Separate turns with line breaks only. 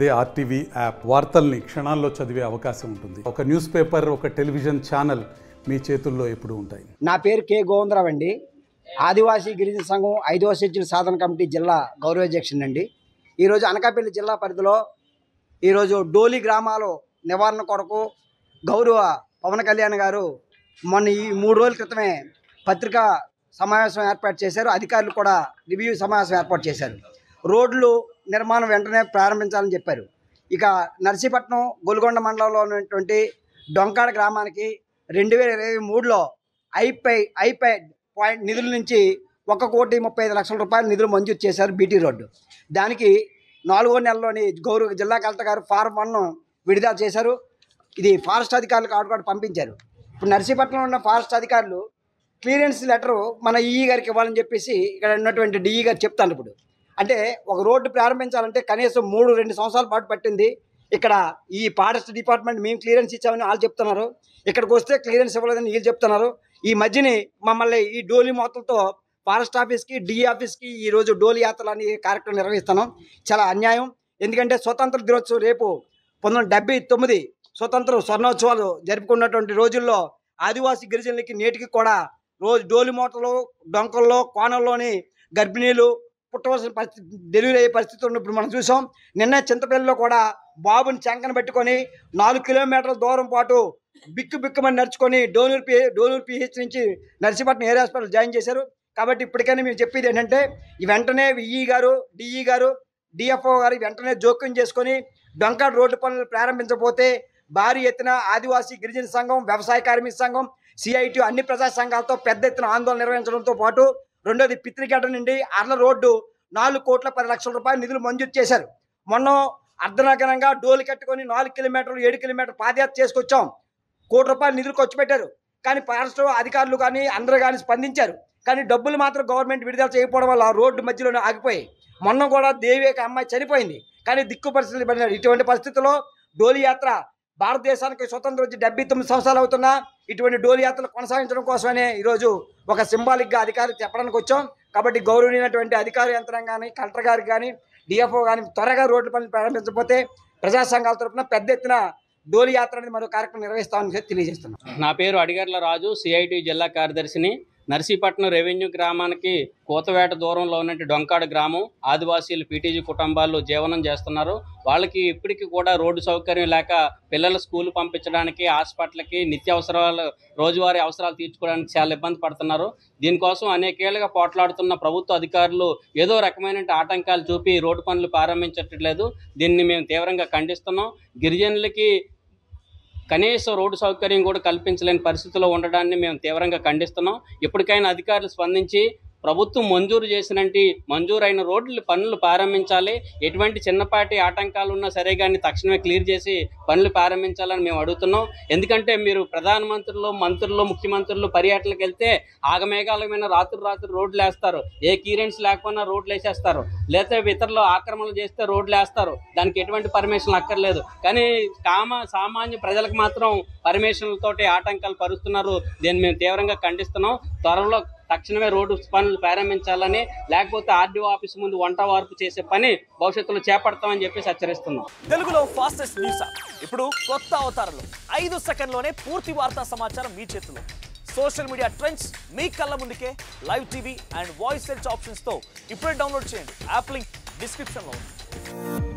అదే RTV app వార్తల్ని క్షణాల్లో చదివే అవకాశం ఉంటుంది. ఒక న్యూస్ పేపర్, ఒక టెలివిజన్ ఛానల్ మీ చేతుల్లో ఎప్పుడూ ఉంటాయి.
నా పేరు కె గోవిందరావు అండి. ఆదివాసీ గిరిజన సంఘం 5వ షెడ్యూల్ సాధన కమిటీ జిల్లా గౌరవాధ్యక్షుడు అండి. ఈరోజు అనకాపల్లి జిల్లా పరిధిలో ఈరోజు డోలి గ్రామాలు నివారణ కొరకు గౌరవ పవన్ కళ్యాణ్ గారు మొన్న ఈ 3 రోజుల క్రితమే పత్రికా సమావేశం ఏర్పాటు చేశారు. అధికారులు కూడా రివ్యూ సమావేశం ఏర్పాటు చేశారు. రోడ్లు నిర్మాణం వెంటనే ప్రారంభించాలని చెప్పారు. ఇక నర్సీపట్నం గొలుగొండ మండలంలో ఉన్నటువంటి డొంకాడ గ్రామానికి 2023లో ఐపై పాయింట్ నిధుల నుంచి 1,35,00,000 రూపాయల నిధులు మంజూరు చేశారు. బీటీ రోడ్డు దానికి 4వ నెలలోని గౌరవ జిల్లా కలెక్టర్ గారు ఫారం 1 విడుదల చేశారు. ఇది ఫారెస్ట్ అధికారులకు ఆర్డర్ పంపించారు. ఇప్పుడు నర్సీపట్నంలో ఉన్న ఫారెస్ట్ అధికారులు క్లియరెన్స్ లెటరు మన ఈఈ గారికి ఇవ్వాలని చెప్పేసి ఇక్కడ ఉన్నటువంటి డిఈ గారు చెప్తాను. ఇప్పుడు అంటే ఒక రోడ్డు ప్రారంభించాలంటే కనీసం 2 సంవత్సరాల పాటు పట్టింది. ఇక్కడ ఈ ఫారెస్ట్ డిపార్ట్మెంట్ మేము క్లియరెన్స్ ఇచ్చామని వాళ్ళు చెప్తున్నారు. ఇక్కడికి వస్తే క్లియరెన్స్ ఇవ్వలేదని వీళ్ళు చెప్తున్నారు. ఈ మధ్యని మమ్మల్ని ఈ డోలీ మొత్తంతో ఫారెస్ట్ ఆఫీస్కి, డిఈ ఆఫీస్కి ఈరోజు డోలీ యాత్రలు అనే కార్యక్రమం నిర్వహిస్తున్నాం. చాలా అన్యాయం. ఎందుకంటే స్వతంత్ర దినోత్సవం రేపు 1979 స్వతంత్ర స్వర్ణోత్సవాలు జరుపుకున్నటువంటి రోజుల్లో ఆదివాసీ గిరిజనులకి నేటికి కూడా రోజు డోలి మూటలు, డొంకల్లో, కోణంలోని గర్భిణీలు పుట్టవలసిన పరిస్థితి, డెలివరీ అయ్యే పరిస్థితి ఉన్నప్పుడు మనం చూసాం. నిన్న చింతపల్లిలో కూడా బాబుని చంకన పెట్టుకొని 4 కిలోమీటర్ల దూరం పాటు బిక్కుమని నడుచుకొని డోనూరు పిహెచ్ నుంచి నర్సీపట్నం ఏరియా హాస్పిటల్ జాయిన్ చేశారు. కాబట్టి ఇప్పటికైనా మేము చెప్పేది ఏంటంటే ఈ వెంటనే ఈఈ గారు, డిఈ గారు, డిఎఫ్ఓ గారు వెంటనే జోక్యం చేసుకొని డొంకాడ్ రోడ్డు పనులు ప్రారంభించకపోతే భారీ ఎత్తున ఆదివాసీ గిరిజన సంఘం, వ్యవసాయ కార్మిక సంఘం, సిఐటి అన్ని ప్రజా సంఘాలతో పెద్ద ఎత్తున ఆందోళన నిర్వహించడంతో పాటు రెండోది పిత్రిగడ్డ నుండి అర్ల రోడ్డు 4,10,00,000 రూపాయల నిధులు మంజూరు చేశారు. మొన్న అర్ధనగరంగా డోలు కట్టుకొని 4 కిలోమీటర్లు 7 కిలోమీటర్లు పాదయాత్ర చేసుకొచ్చాం. ₹1,00,00,000 నిధులు ఖర్చు పెట్టారు. కానీ ఫారెస్ట్ అధికారులు కానీ అందరూ కానీ స్పందించారు. కానీ డబ్బులు మాత్రం గవర్నమెంట్ విడుదల చేయకపోవడం వల్ల రోడ్డు మధ్యలోనే ఆగిపోయి మొన్న కూడా దేవిక అమ్మాయి చనిపోయింది. కానీ దిక్కు పరిస్థితులు పడినారు. ఇటువంటి పరిస్థితుల్లో డోలి యాత్ర భారతదేశానికి స్వతంత్రం వచ్చి 79 సంవత్సరాలు అవుతున్నా ఇటువంటి డోలి యాత్రలు కొనసాగించడం కోసమనే ఈరోజు ఒక సింబాలిక్గా అధికారులు చెప్పడానికి వచ్చాం. కాబట్టి గౌరవనీయమైనటువంటి అధికార యంత్రాంగాన్ని, కలెక్టర్ గారికి కానీ, డిఎఫ్ఓ కానీ త్వరగా రోడ్డు పనులు ప్రారంభించకపోతే ప్రజా సంఘాల తరఫున పెద్ద ఎత్తున డోలి యాత్ర అనేది మరో కార్యక్రమం నిర్వహిస్తామని తెలియజేస్తున్నాం.
నా పేరు అడిగర్ల రాజు, సిఐటి జిల్లా కార్యదర్శిని. నర్సీపట్నం రెవెన్యూ గ్రామానికి కోతవేట దూరంలో ఉన్నట్టు డొంకాడు గ్రామం ఆదివాసీలు పీటీజీ కుటుంబాలు జీవనం చేస్తున్నారు. వాళ్ళకి ఇప్పటికీ కూడా రోడ్డు సౌకర్యం లేక పిల్లల స్కూల్ పంపించడానికి, హాస్పిటల్కి, నిత్యావసరాలు, రోజువారీ అవసరాలు తీర్చుకోవడానికి చాలా ఇబ్బంది పడుతున్నారు. దీనికోసం అనేకేళ్లుగా పోట్లాడుతున్న ప్రభుత్వ అధికారులు ఏదో రకమైన ఆటంకాలు చూపి రోడ్డు పనులు ప్రారంభించట్లేదు. దీన్ని మేము తీవ్రంగా ఖండిస్తున్నాం. గిరిజనులకి కనీసం రోడ్డు సౌకర్యం కూడా కల్పించలేని పరిస్థితిలో ఉండడాన్ని మేము తీవ్రంగా ఖండిస్తున్నాం. ఇప్పటికైనా అధికారులు స్పందించి ప్రభుత్వం మంజూరైన రోడ్లు పనులు ప్రారంభించాలి. ఎటువంటి చిన్నపాటి ఆటంకాలు ఉన్నా సరే కానీ తక్షణమే క్లియర్ చేసి పనులు ప్రారంభించాలని మేము అడుగుతున్నాం. ఎందుకంటే మీరు ప్రధానమంత్రులు, మంత్రులు, ముఖ్యమంత్రులు పర్యటనకు వెళ్తే ఆగమేఘాలమైన రాత్రి రోడ్లు వేస్తారు. ఏ క్లియరెన్స్ లేకపోయినా రోడ్లు వేసేస్తారు. లేకపోతే ఇతరులు ఆక్రమణలు చేస్తే రోడ్లు వేస్తారు. దానికి ఎటువంటి పర్మిషన్ అక్కర్లేదు. కానీ సామాన్య ప్రజలకు మాత్రం పర్మిషన్లతోటి ఆటంకాలు పరుస్తున్నారు. దీన్ని మేము తీవ్రంగా ఖండిస్తున్నాం. త్వరలో తక్షణమే రోడ్డు పనులు ప్రారంభించాలని, లేకపోతే ఆర్డీఓ ఆఫీస్ ముందు వంట వార్పు చేసే పని భవిష్యత్తులో చేపడతామని చెప్పేసి హెచ్చరిస్తున్నాం.
తెలుగులో ఫాస్టెస్ట్ న్యూస్ ఇప్పుడు కొత్త అవతారంలో 5 సెకండ్లోనే పూర్తి వార్తా సమాచారం మీ చేతిలో. సోషల్ మీడియా ట్రెండ్స్ మీ కళ్ళ ముందుకే live TV and voice search ఆప్షన్స్తో ఇప్పుడే డౌన్లోడ్ చేయండి. యాప్ లింక్ డిస్క్రిప్షన్లో ఉంది.